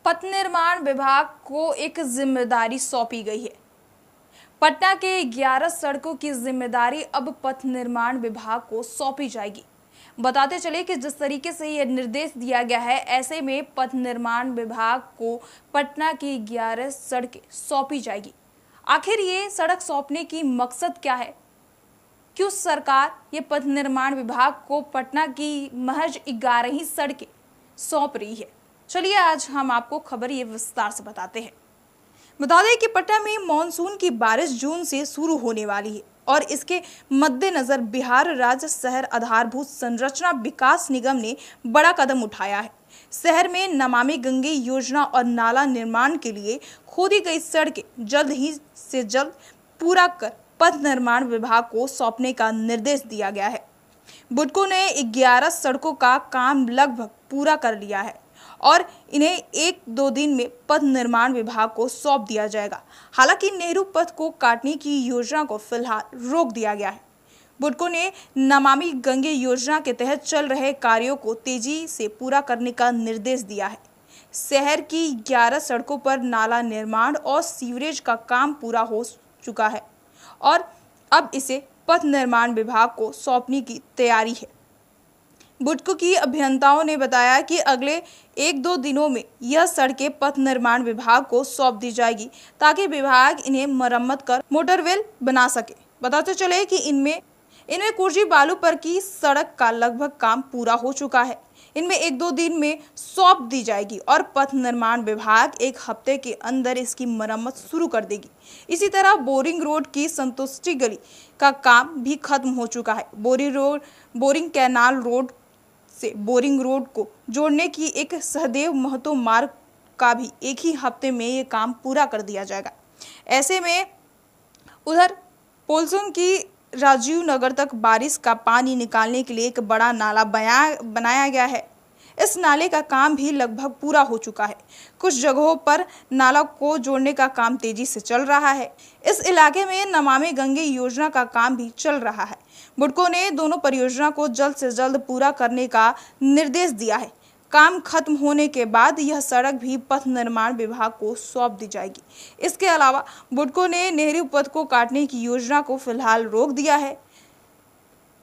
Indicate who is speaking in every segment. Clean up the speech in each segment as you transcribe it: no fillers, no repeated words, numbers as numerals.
Speaker 1: पथ निर्माण विभाग को एक जिम्मेदारी सौंपी गई है। पटना के 11 सड़कों की जिम्मेदारी अब पथ निर्माण विभाग को सौंपी जाएगी। बताते चले कि जिस तरीके से यह निर्देश दिया गया है, ऐसे में पथ निर्माण विभाग को पटना की 11 सड़कें सौंपी जाएगी। आखिर ये सड़क सौंपने की मकसद क्या है? क्यों सरकार ये पथ निर्माण विभाग को पटना की महज 11 ही सड़कें सौंप रही है? चलिए आज हम आपको खबर ये विस्तार से बताते हैं। बता दें कि पटना में मानसून की बारिश जून से शुरू होने वाली है और इसके मद्देनजर बिहार राज्य शहर आधारभूत संरचना विकास निगम ने बड़ा कदम उठाया है। शहर में नमामि गंगे योजना और नाला निर्माण के लिए खोदी गई सड़कें जल्द ही से जल्द पूरा कर पथ निर्माण विभाग को सौंपने का निर्देश दिया गया है। बुडको ने 11 सड़कों का काम लगभग पूरा कर लिया है और इन्हें 1-2 दिन में पथ निर्माण विभाग को सौंप दिया जाएगा। हालांकि नेहरू पथ को काटने की योजना को फिलहाल रोक दिया गया है। बुडको ने नमामि गंगे योजना के तहत चल रहे कार्यों को तेजी से पूरा करने का निर्देश दिया है। शहर की 11 सड़कों पर नाला निर्माण और सीवरेज का काम पूरा हो चुका है और अब इसे पथ निर्माण विभाग को सौंपने की तैयारी है। बुडको की अभियंताओं ने बताया कि अगले 1-2 दिनों में यह सड़कें पथ निर्माण विभाग को सौंप दी जाएगी ताकि विभाग इन्हें मरम्मत कर मोटरवेल बना सके। बताते चले कि इनमें कुर्जी बालू पर की सड़क का लगभग काम पूरा हो चुका है। इनमें 1-2 दिन में सौंप दी जाएगी और पथ निर्माण विभाग 1 हफ्ते के अंदर इसकी मरम्मत शुरू कर देगी। इसी तरह बोरिंग रोड की संतुष्टि गली का काम भी खत्म हो चुका है। बोरिंग कैनाल रोड से बोरिंग रोड को जोड़ने की एक सहदेव महतो मार्ग का भी 1 ही हफ्ते में ये काम पूरा कर दिया जाएगा। ऐसे में उधर पोलसन की राजीव नगर तक बारिश का पानी निकालने के लिए एक बड़ा नाला बनाया गया है। इस नाले का काम भी लगभग पूरा हो चुका है। कुछ जगहों पर नाला को जोड़ने का काम तेजी से चल रहा है। इस इलाके में नमामि गंगे योजना का काम भी चल रहा है। बुडको ने दोनों परियोजना को जल्द से जल्द पूरा करने का निर्देश दिया है। काम खत्म होने के बाद यह सड़क भी पथ निर्माण विभाग को सौंप दी जाएगी। इसके अलावा बुडको ने नेहरू पथ को काटने की योजना को फिलहाल रोक दिया है।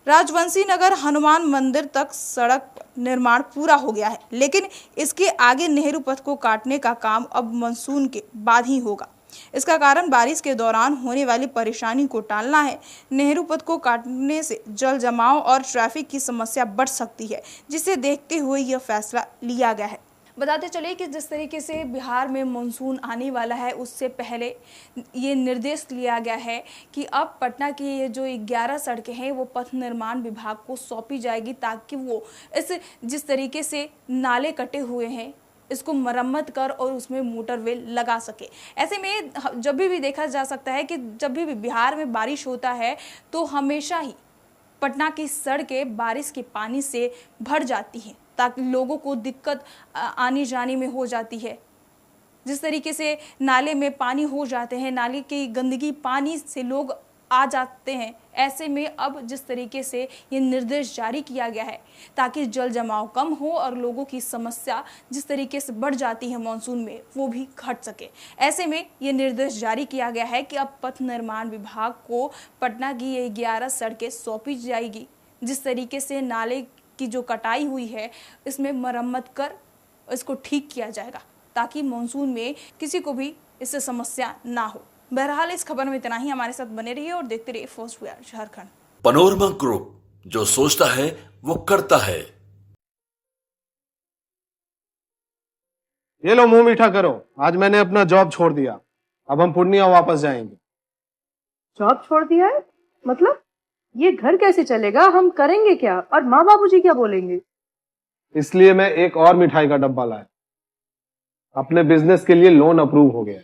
Speaker 1: राजवंशी नगर हनुमान मंदिर तक सड़क निर्माण पूरा हो गया है, लेकिन इसके आगे नेहरू पथ को काटने का काम अब मानसून के बाद ही होगा। इसका कारण बारिश के दौरान होने वाली परेशानी को टालना है। नेहरू पथ को काटने से जल जमाव और ट्रैफिक की समस्या बढ़ सकती है, जिसे देखते हुए यह फैसला लिया गया है। बताते चले कि जिस तरीके से बिहार में मानसून आने वाला है, उससे पहले ये निर्देश लिया गया है कि अब पटना की ये जो 11 सड़कें हैं वो पथ निर्माण विभाग को सौंपी जाएगी ताकि वो जिस तरीके से नाले कटे हुए हैं इसको मरम्मत कर और उसमें मोटरवेल लगा सके। ऐसे में जब भी देखा जा सकता है कि जब भी बिहार में बारिश होता है तो हमेशा ही पटना की सड़कें बारिश के पानी से भर जाती हैं, ताकि लोगों को दिक्कत आने जाने में हो जाती है। जिस तरीके से नाले में पानी हो जाते हैं, नाले की गंदगी पानी से लोग आ जाते हैं। ऐसे में अब जिस तरीके से ये निर्देश जारी किया गया है ताकि जल जमाव कम हो और लोगों की समस्या जिस तरीके से बढ़ जाती है मानसून में वो भी घट सके। ऐसे में ये निर्देश जारी किया गया है कि अब पथ निर्माण विभाग को पटना की ये 11 सड़कें सौंपी जाएगी। जिस तरीके से नाले की जो कटाई हुई है इसमें मरम्मत कर इसको ठीक किया जाएगा ताकि मानसून में किसी को भी इससे समस्या ना हो। बहरहाल इस खबर में इतना ही। हमारे साथ बने रहिए और देखते रहिए first VR Jharkhand.
Speaker 2: Panorama group, जो सोचता है वो करता है।
Speaker 3: ये लो मुंह मीठा करो, आज मैंने अपना जॉब छोड़ दिया। अब हम पूर्णिया वापस जाएंगे।
Speaker 4: जॉब छोड़ दिया है? मतलब ये घर कैसे चलेगा? हम करेंगे क्या और माँ बाबूजी क्या बोलेंगे?
Speaker 3: इसलिए मैं एक और मिठाई का डब्बा लाया। अपने बिजनेस के लिए लोन अप्रूव हो गया।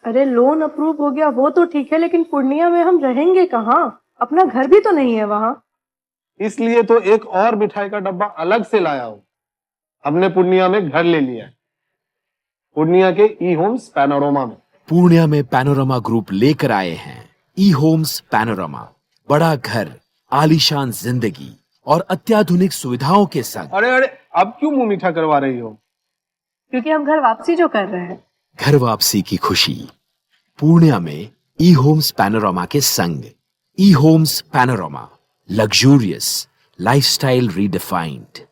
Speaker 4: अरे लोन अप्रूव हो गया वो तो ठीक है, लेकिन पूर्णिया में हम रहेंगे कहाँ? अपना घर भी तो नहीं है वहाँ।
Speaker 3: इसलिए तो एक और मिठाई का डब्बा अलग से लाया हूँ। हमने पूर्णिया में घर ले लिया है, पूर्णिया के ई होम्स पैनोरमा में।
Speaker 5: पूर्णिया में पैनोरमा ग्रुप लेकर आए हैं ई होम्स पैनोरमा। बड़ा घर, आलीशान जिंदगी और अत्याधुनिक सुविधाओं के संग।
Speaker 3: अरे अब क्यों मुंह मीठा करवा रही हो?
Speaker 4: क्योंकि हम घर वापसी जो कर रहे हैं।
Speaker 5: घर वापसी की खुशी पूर्णिया में ई होम्स पैनोरामा के संग। E homes panorama, luxurious lifestyle redefined.